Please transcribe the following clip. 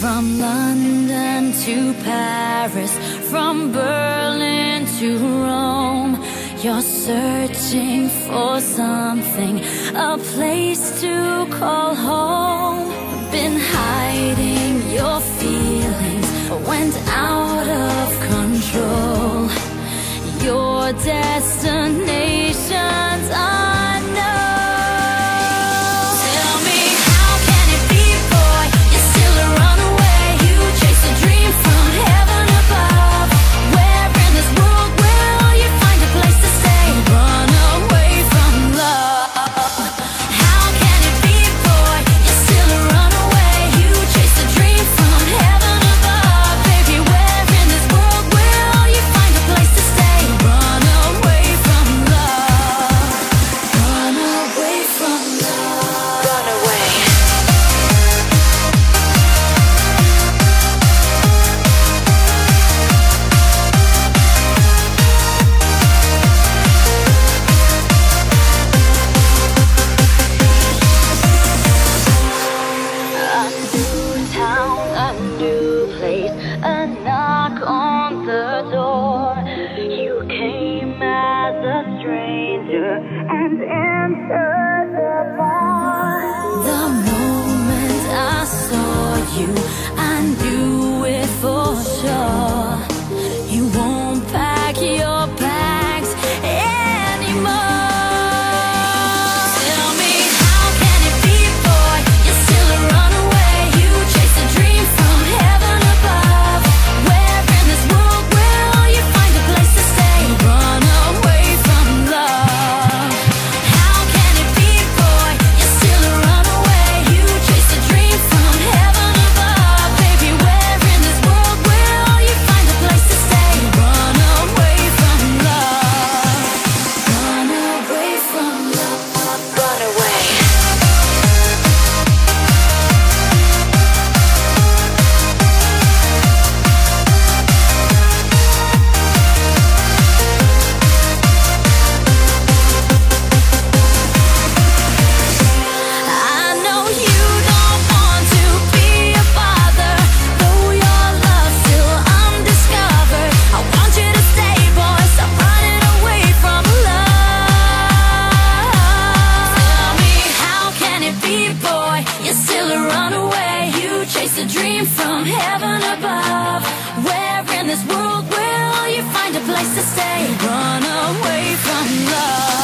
From London to Paris, from Berlin to Rome, you're searching for something, a place to call home. Been hiding your feelings, went out of control. Your destination's unknown. A knock on the door. You came as a stranger and entered the bar. The moment I saw you, I knew it for sure. You won't pack your bags anymore. Chase a dream from heaven above. Where in this world will you find a place to stay? Run away from love.